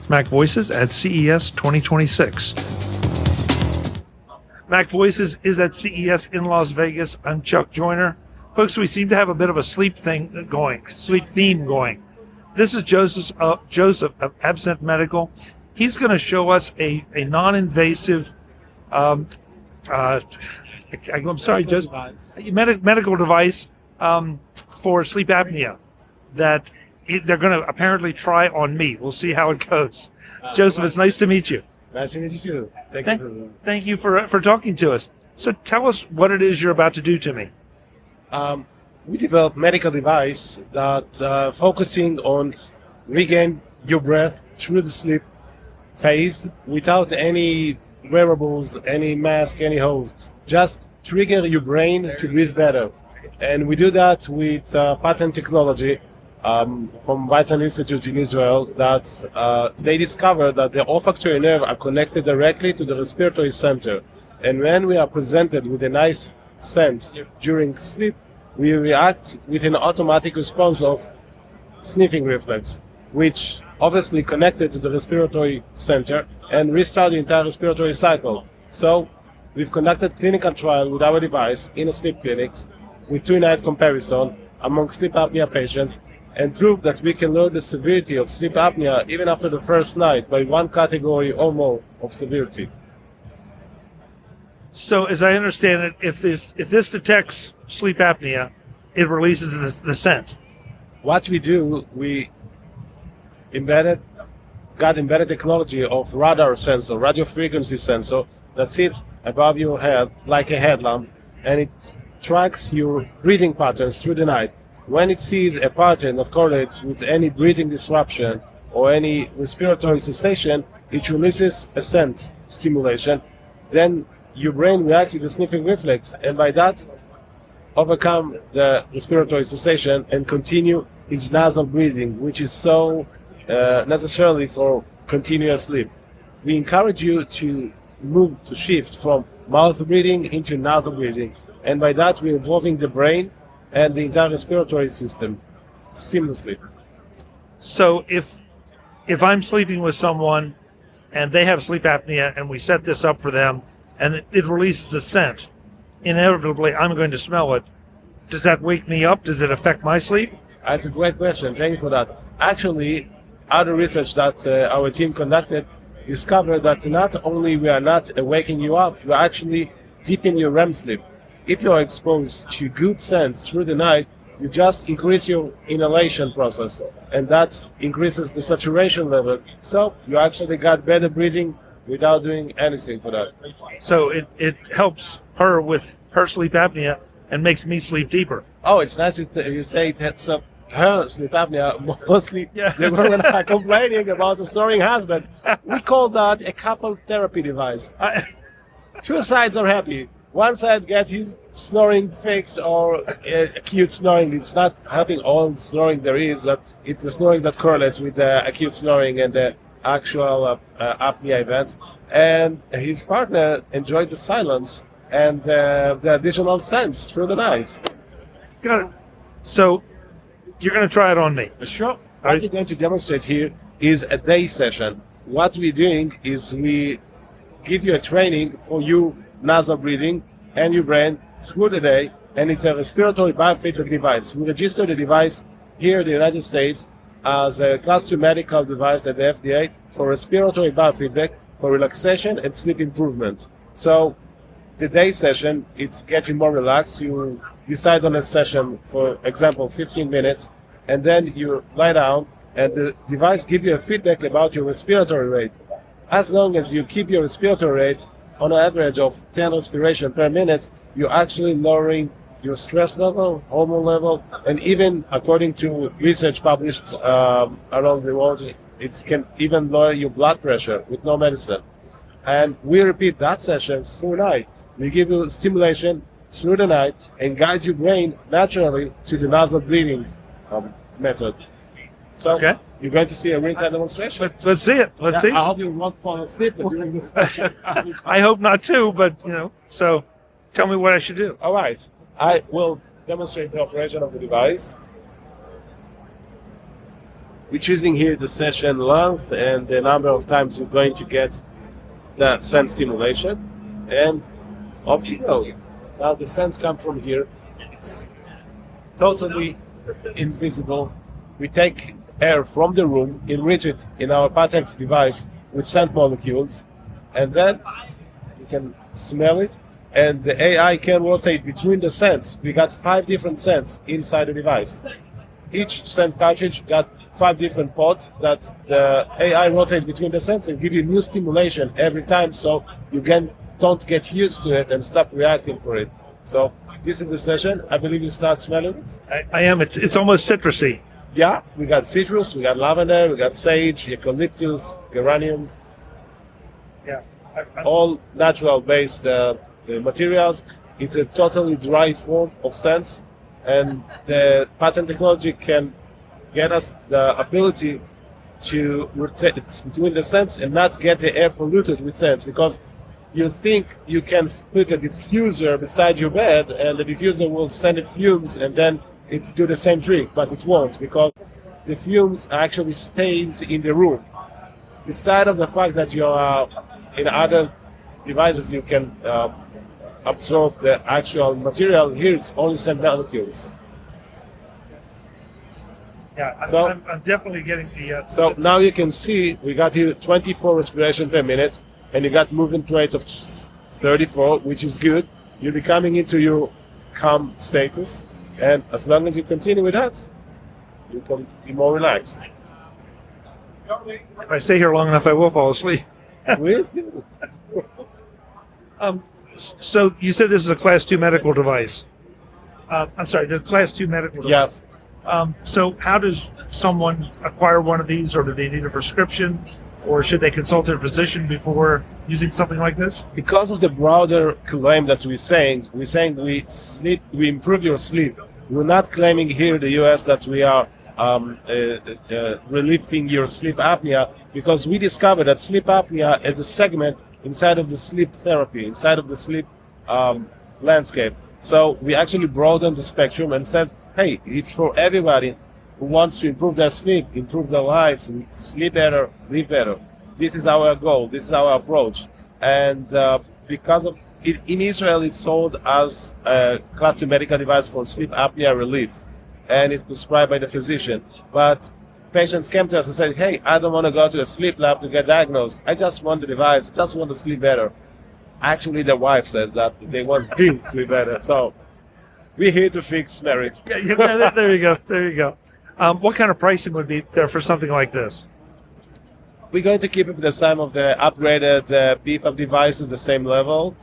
MacVoices at CES 2026. MacVoices is at CES in Las Vegas. I'm Chuck Joyner. Folks, we seem to have a bit of a sleep theme going. This is Joseph of Appscent Medical. He's going to show us a non-invasive, I'm sorry, Joseph, medical device for sleep apnea that they're going to apparently try on me. We'll see how it goes. Joseph, it's nice to meet you. Nice to meet you too. Thank you for talking to us. So tell us what it is you're about to do to me. We developed medical device that focusing on regain your breath through the sleep phase without any wearables, any mask, any hose. Just trigger your brain to breathe better. And we do that with patent technology from Weizmann Institute in Israel that they discovered that the olfactory nerve are connected directly to the respiratory center. And when we are presented with a nice scent during sleep, we react with an automatic response of sniffing reflex, which obviously connected to the respiratory center and restart the entire respiratory cycle. So we've conducted clinical trial with our device in a sleep clinics with 2-night comparison among sleep apnea patients and proved that we can lower the severity of sleep apnea even after the first night by 1 category or more of severity. So as I understand it, if this detects sleep apnea, it releases the scent. What we do, we got embedded technology of radar sensor, radio frequency sensor that sits above your head like a headlamp, and it tracks your breathing patterns through the night. When it sees a pattern that correlates with any breathing disruption or any respiratory cessation, it releases a scent stimulation. Then your brain reacts with the sniffing reflex, and by that overcome the respiratory cessation and continue his nasal breathing, which is so necessarily for continuous sleep. We encourage you to shift from mouth breathing into nasal breathing, and by that we're involving the brain and the entire respiratory system seamlessly. So if I'm sleeping with someone and they have sleep apnea and we set this up for them and it releases a scent, inevitably I'm going to smell it. Does that wake me up? Does it affect my sleep? That's a great question. Thank you for that. Actually, other research that our team conducted discovered that not only we are not waking you up, we are actually deep in your REM sleep. If you are exposed to good scents through the night, you just increase your inhalation process, and that increases the saturation level. So you actually got better breathing without doing anything for that. So it helps her with her sleep apnea and makes me sleep deeper. Oh, it's nice you say it heads up her sleep apnea. Mostly the women are complaining about the snoring husband. We call that a couple therapy device. Two sides are happy. One side gets his snoring fix or acute snoring. It's not helping all snoring there is, but it's the snoring that correlates with the acute snoring and the actual apnea events. And his partner enjoyed the silence and the additional scents through the night. Got it. So you're going to try it on me. Sure. What we're going to demonstrate here is a day session. What we're doing is we give you a training for your nasal breathing and your brain through the day, and it's a respiratory biofeedback device. We register the device here in the United States as a Class 2 medical device at the FDA for respiratory biofeedback, for relaxation and sleep improvement. So the day session, it's getting more relaxed. You decide on a session, for example, 15 minutes, and then you lie down and the device gives you a feedback about your respiratory rate. As long as you keep your respiratory rate on an average of 10 respiration per minute, you're actually lowering your stress level, hormone level, and even according to research published around the world, it can even lower your blood pressure with no medicine. And we repeat that session through night. We give you stimulation through the night and guide your brain naturally to the nasal breathing method. So you're going to see a real-time demonstration. Let's see it. Let's see. I hope you won't fall asleep during this session. I hope not too, but so tell me what I should do. All right. I will demonstrate the operation of the device. We're choosing here the session length and the number of times you're going to get the sense stimulation, and off you go. Now the sense comes from here. It's totally invisible. We take air from the room, enrich it in our patented device with scent molecules, and then you can smell it, and the AI can rotate between the scents. We got 5 different scents inside the device. Each scent cartridge got 5 different pods that the AI rotates between the scents and give you new stimulation every time, so you don't get used to it and stop reacting for it. So this is the session. I believe you start smelling it. I am. It's almost citrusy. Yeah, we got citrus, we got lavender, we got sage, eucalyptus, geranium. Yeah. All natural-based materials. It's a totally dry form of scents, and the patent technology can get us the ability to rotate between the scents and not get the air polluted with scents, because you think you can put a diffuser beside your bed and the diffuser will send it fumes and then it do the same trick, but it won't, because the fumes actually stays in the room. Beside of the fact that you are in other devices you can absorb the actual material, here it's only scent molecules. Yeah, I'm definitely getting the... So now you can see we got here 24 respiration per minute, and you got movement rate of 34, which is good. You're becoming into your calm status, and as long as you continue with that, you can be more relaxed. If I stay here long enough, I will fall asleep. Wisdom. So you said this is a Class 2 medical device. I'm sorry, the Class 2 medical device. Yeah. So how does someone acquire one of these, or do they need a prescription, or should they consult their physician before using something like this? Because of the broader claim that we're saying we improve your sleep. We're not claiming here in the US that we are relieving your sleep apnea, because we discovered that sleep apnea is a segment inside of the sleep therapy, inside of the sleep landscape. So we actually broadened the spectrum and said, hey, it's for everybody who wants to improve their sleep, improve their life, sleep better, live better. This is our goal. This is our approach. And because of it, in Israel, it's sold as a Class 2 medical device for sleep apnea relief, and it's prescribed by the physician. But patients came to us and said, hey, I don't want to go to a sleep lab to get diagnosed. I just want the device. I just want to sleep better. Actually, the wife says that they want him to sleep better. So we're here to fix marriage. Yeah, there you go. There you go. What kind of pricing would be there for something like this? We're going to keep it the same of the upgraded BPAP devices, the same level.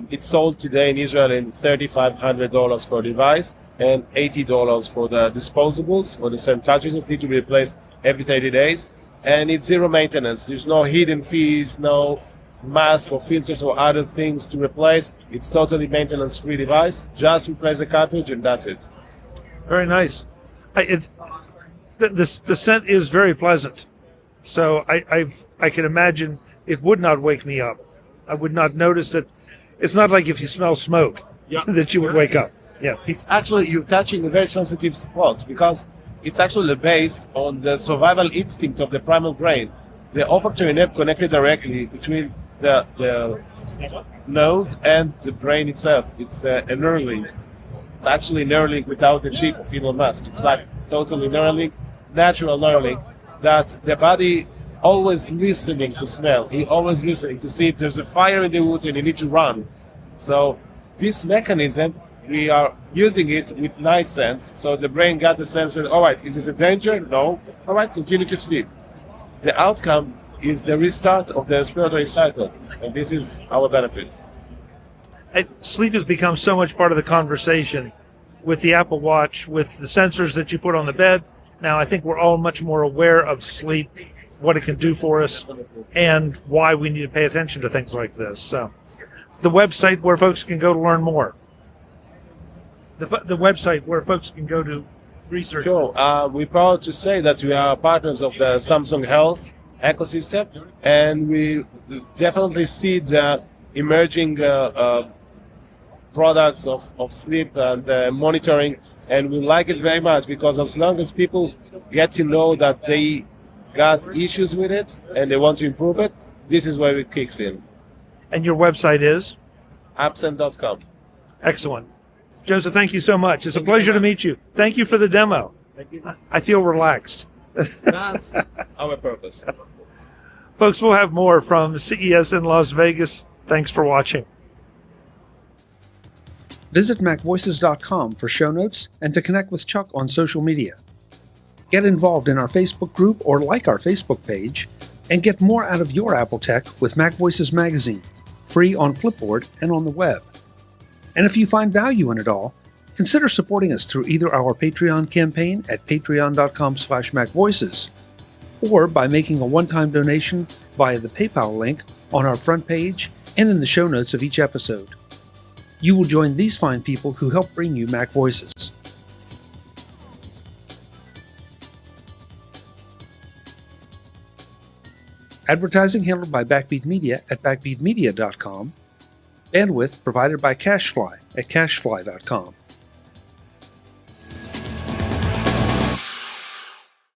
It's sold today in Israel in $3,500 for a device and $80 for the disposables. For the same cartridges, need to be replaced every 30 days. And it's zero maintenance. There's no hidden fees, no mask or filters or other things to replace. It's totally maintenance-free device. Just replace the cartridge and that's it. Very nice. The scent is very pleasant. So I can imagine it would not wake me up. I would not notice it. It's not like if you smell smoke that you would wake up. Yeah. It's actually, you're touching a very sensitive spot, because it's actually based on the survival instinct of the primal brain. The olfactory nerve connected directly between the nose and the brain itself. It's a Neuralink. It's actually Neuralink without the chip of Elon Musk. It's like totally Neuralink, natural Neuralink, that the body always listening to smell. He always listening to see if there's a fire in the wood and you need to run. So this mechanism, we are using it with nice sense. So the brain got the sense that, all right, is it a danger? No. All right, continue to sleep. The outcome is the restart of the respiratory cycle, and this is our benefit. Sleep has become so much part of the conversation with the Apple Watch, with the sensors that you put on the bed. Now I think we're all much more aware of sleep, what it can do for us, and why we need to pay attention to things like this. So the website where folks can go to learn more. The website where folks can go to research. Sure. We're proud to say that we are partners of the Samsung Health ecosystem, and we definitely see the emerging products of sleep and monitoring, and we like it very much because as long as people get to know that they got issues with it and they want to improve it, this is where it kicks in. And your website is? Appscent.com. Excellent. Joseph, thank you so much. It's a pleasure to meet you. Thank you for the demo. Thank you. I feel relaxed. That's our purpose. Folks, we'll have more from CES in Las Vegas. Thanks for watching. Visit MacVoices.com for show notes and to connect with Chuck on social media. Get involved in our Facebook group or like our Facebook page, and get more out of your Apple tech with MacVoices Magazine, free on Flipboard and on the web. And if you find value in it all, consider supporting us through either our Patreon campaign at patreon.com/MacVoices or by making a one-time donation via the PayPal link on our front page and in the show notes of each episode. You will join these fine people who help bring you MacVoices. Advertising handled by Backbeat Media at backbeatmedia.com. Bandwidth provided by CashFly at cashfly.com.